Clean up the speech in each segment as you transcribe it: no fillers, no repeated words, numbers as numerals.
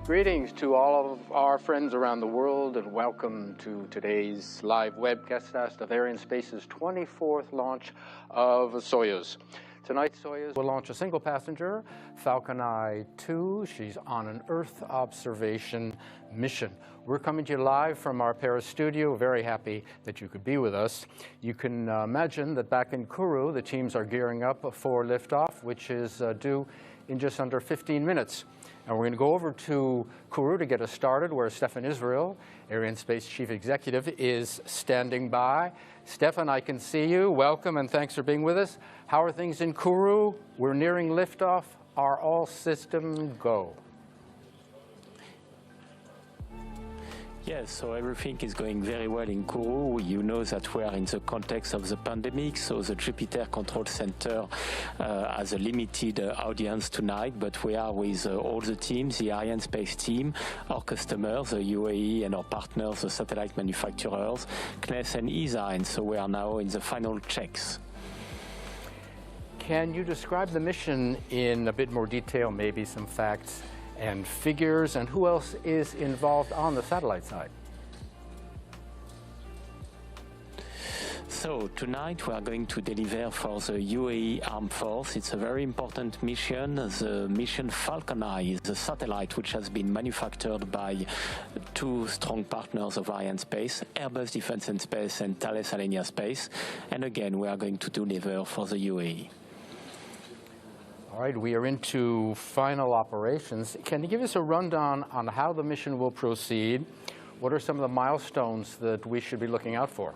Greetings to all of our friends around the world and welcome to today's live webcast of Arianespace's 24th launch of Soyuz. Tonight, Soyuz will launch a single passenger, FalconEye 2. She's on an Earth observation mission. We're coming to you live from our Paris studio. Very happy that you could be with us. You can imagine that back in Kourou, the teams are gearing up for liftoff, which is due in just under 15 minutes. And we're going to go over to Kourou to get us started, where Stefan Israel, Arianespace Chief Executive, is standing by. Stefan, I can see you. Welcome and thanks for being with us. How are things in Kourou? We're nearing liftoff. Are all systems go? Yes, so everything is going very well in Kourou. You know that we are in the context of the pandemic, so the Jupiter Control Center has a limited audience tonight, but we are with all the teams, the Arianespace team, our customers, the UAE and our partners, the satellite manufacturers, CNES and ESA, and so we are now in the final checks. Can you describe the mission in a bit more detail, maybe some facts and figures, and who else is involved on the satellite side? So tonight we are going to deliver for the UAE Armed Forces. It's a very important mission. The mission FalconEye is a satellite which has been manufactured by two strong partners of Arianespace, Airbus Defence and Space and Thales Alenia Space. And again, we are going to deliver for the UAE. All right, we are into final operations. Can you give us a rundown on how the mission will proceed? What are some of the milestones that we should be looking out for?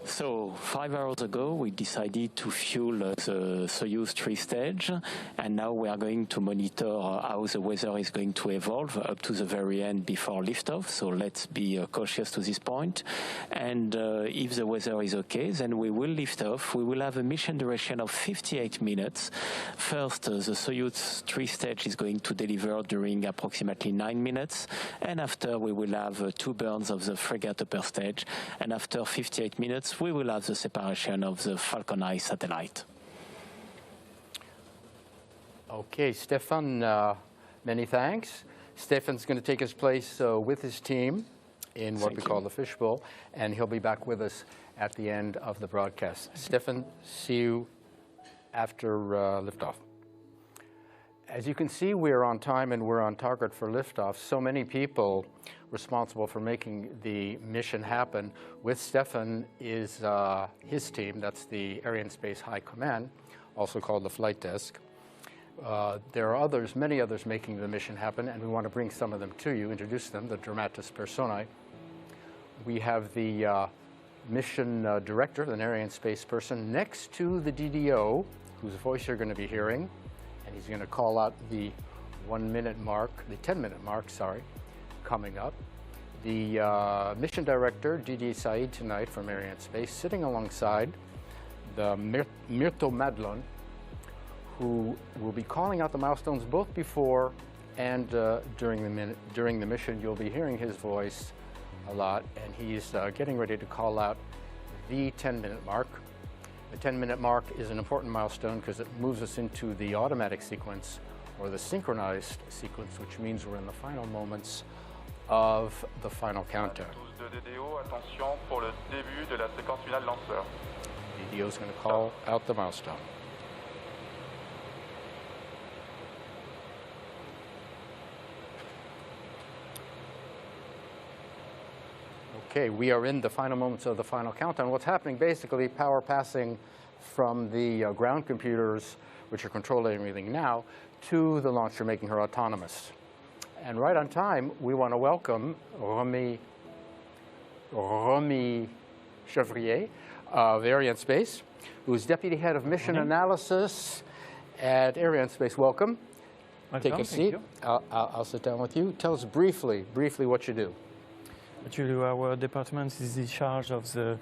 So 5 hours ago, we decided to fuel the Soyuz 3 stage, and now we are going to monitor how the weather is going to evolve up to the very end before liftoff. So let's be cautious to this point. And if the weather is okay, then we will lift off. We will have a mission duration of 58 minutes. First, the Soyuz 3 stage is going to deliver during approximately 9 minutes, and after we will have 2 burns of the frigate upper stage, and after 58 minutes, we will have the separation of the FalconEye satellite. Okay, Stefan, many thanks. Stefan's going to take his place with his team in what we call the fishbowl, and he'll be back with us at the end of the broadcast. Stefan, see you after liftoff. As you can see, we're on time and we're on target for liftoff. So many people responsible for making the mission happen. With Stefan is his team, that's the Arianespace High Command, also called the Flight Desk. There are others, many others making the mission happen, and we want to bring some of them to you, introduce them, the dramatis personae. We have the mission director, an Arianespace person, next to the DDO, whose voice you're going to be hearing. And he's going to call out the 1 minute mark, the 10-minute mark, sorry, coming up. The mission director, Didier Said, tonight from Arianespace, sitting alongside the Myrto Madlon, who will be calling out the milestones both before and during the mission. You'll be hearing his voice a lot, and he's getting ready to call out the 10-minute mark. The 10-minute mark is an important milestone because it moves us into the automatic sequence or the synchronized sequence, which means we're in the final moments of the final countdown. DDO is going to call out the milestone. Okay, we are in the final moments of the final countdown. What's happening, basically, power passing from the ground computers, which are controlling everything now, to the launcher, making her autonomous. And right on time, we want to welcome Romy Chevrier of Arianespace, who's Deputy Head of Mission Analysis at Arianespace. Welcome. Take a seat. I'll sit down with you. Tell us briefly what you do. Actually, our department is in charge of the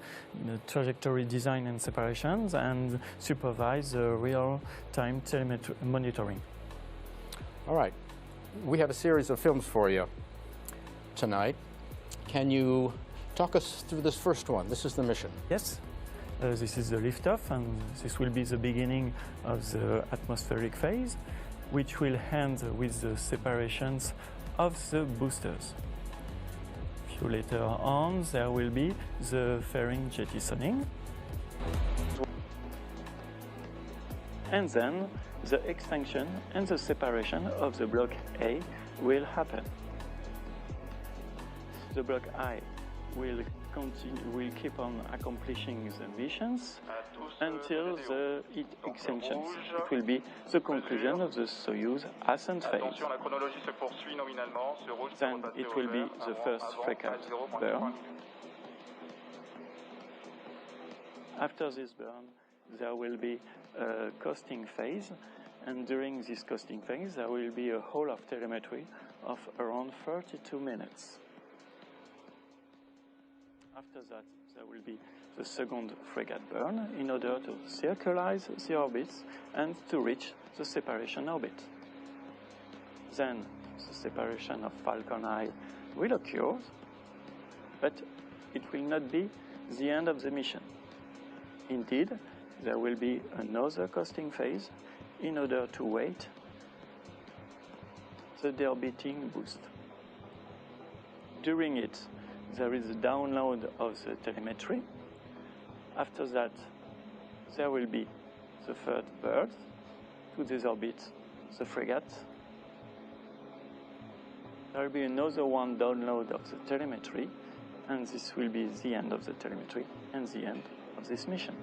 trajectory design and separations and supervise the real-time telemetry monitoring. All right. We have a series of films for you tonight. Can you talk us through this first one? This is the mission. Yes. This is the liftoff, and this will be the beginning of the atmospheric phase. which will end with the separations of the boosters. A few later on, there will be the fairing jettisoning. And then the extinction and the separation of the block A will happen. The block I will keep on accomplishing the missions until the extinctions. It will be the conclusion of the Soyuz ascent phase. Then it will be the first frigate burn. After this burn, there will be a coasting phase, and during this coasting phase, there will be a whole of telemetry of around 32 minutes. After that, there will be the second frigate burn in order to circularize the orbits and to reach the separation orbit. Then the separation of FalconEye will occur, but it will not be the end of the mission. Indeed, there will be another coasting phase in order to wait the deorbiting boost. During it, there is a download of the telemetry. After that, there will be the third bird to desorbit the frigate. There will be another one download of the telemetry, and this will be the end of the telemetry and the end of this mission.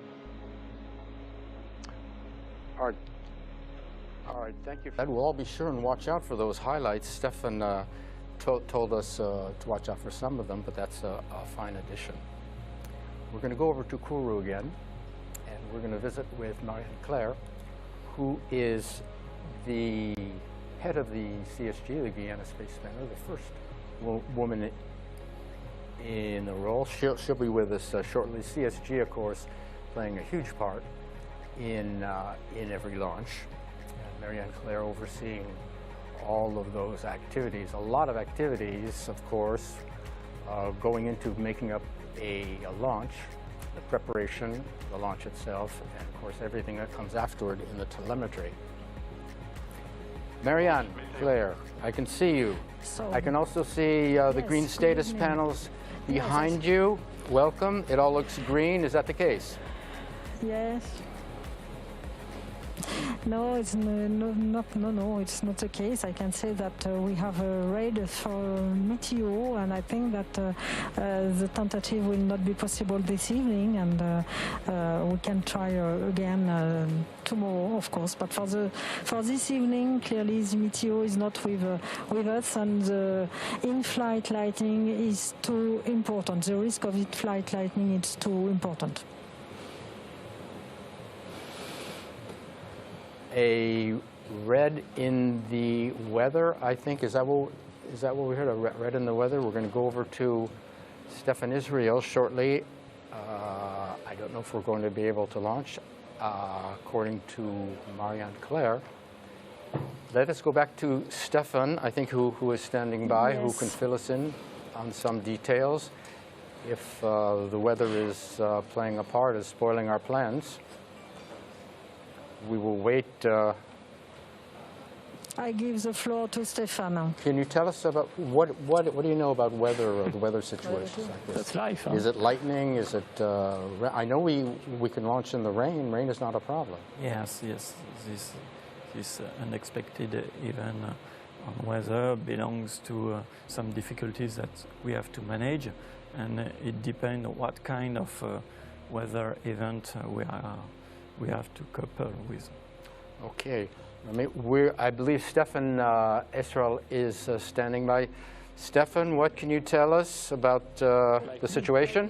All right, thank you. We'll all be sure and watch out for those highlights. Stefan told us to watch out for some of them, but that's a fine addition. We're going to go over to Kourou again, and we're going to visit with Marie-Claire, who is the head of the CSG, the Guiana Space Center, the first woman in the role. She'll be with us shortly. CSG, of course, playing a huge part in every launch. And Marie-Claire overseeing all of those activities. A lot of activities, of course, going into making up a launch, the preparation, the launch itself, and of course everything that comes afterward in the telemetry. Marie-Claire, I can see you. I can also see the green status panels behind you. Welcome. It all looks green. Is that the case? Yes. No, it's no, it's not the case. I can say that we have a raid for Meteor, and I think that the tentative will not be possible this evening, and we can try again tomorrow, of course. But for this evening, clearly the Meteor is not with us, and the in-flight lighting is too important. The risk of in-flight lighting is too important. A red in the weather, I think. Is that what we heard? A red in the weather. We're going to go over to Stefan Israel shortly. I don't know if we're going to be able to launch, according to Marie-Claire. Let us go back to Stefan, I think, who is standing by, Yes. who can fill us in on some details. If the weather is playing a part, is spoiling our plans. We will wait. I give the floor to Stefan. Can you tell us about what do you know about weather or the weather situations like this? That's life. Huh? Is it lightning? Is it? I know we can launch in the rain. Rain is not a problem. Yes. This unexpected event on weather belongs to some difficulties that we have to manage, and it depends on what kind of weather event we have to couple with. Okay. I believe Stefan Israel is standing by. Stefan, what can you tell us about the situation?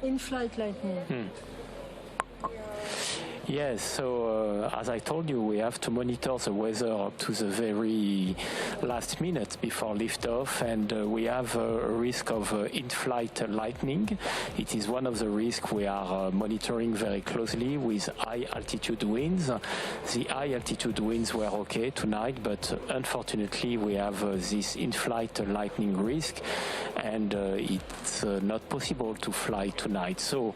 In-flight lightning. Yes, so as I told you, we have to monitor the weather up to the very last minute before liftoff, and we have a risk of in-flight lightning. It is one of the risks we are monitoring very closely with high altitude winds. The high altitude winds were okay tonight, but unfortunately we have this in-flight lightning risk, and it's not possible to fly tonight. So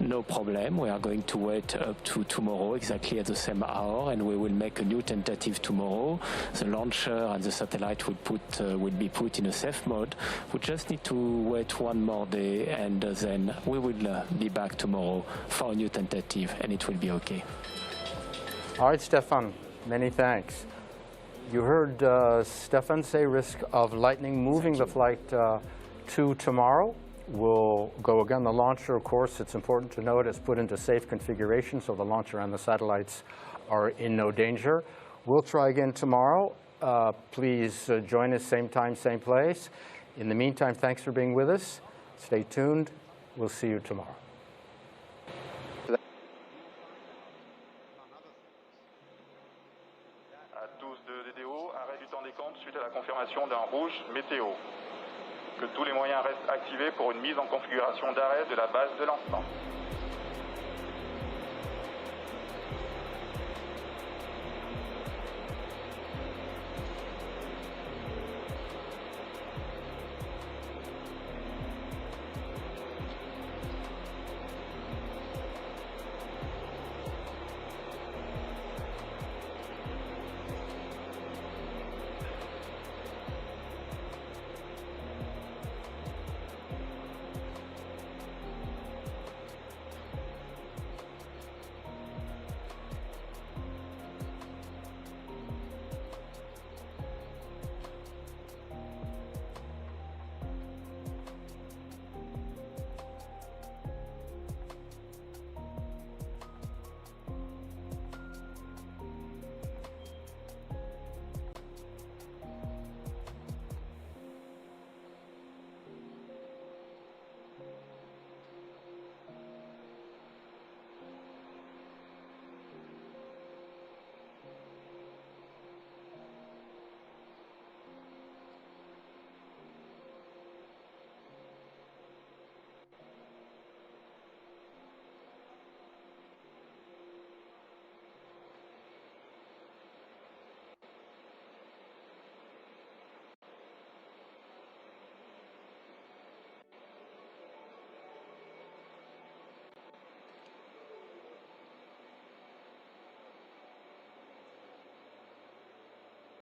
no problem. We are going to wait up to tomorrow, exactly at the same hour, and we will make a new tentative tomorrow. The launcher and the satellite will be put in a safe mode. We just need to wait one more day, and then we will be back tomorrow for a new tentative, and it will be okay. All right, Stefan, many thanks. You heard Stefan say risk of lightning moving the flight to tomorrow. We'll go again. The launcher, of course, it's important to note, is put into safe configuration, so the launcher and the satellites are in no danger. We'll try again tomorrow. Please join us same time, same place. In the meantime, thanks for being with us. Stay tuned. We'll see you tomorrow. À 12 de DDO, arrêt du temps des comptes suite à la confirmation d'un rouge météo. Que tous les moyens restent activés pour une mise en configuration d'arrêt de la base de lancement.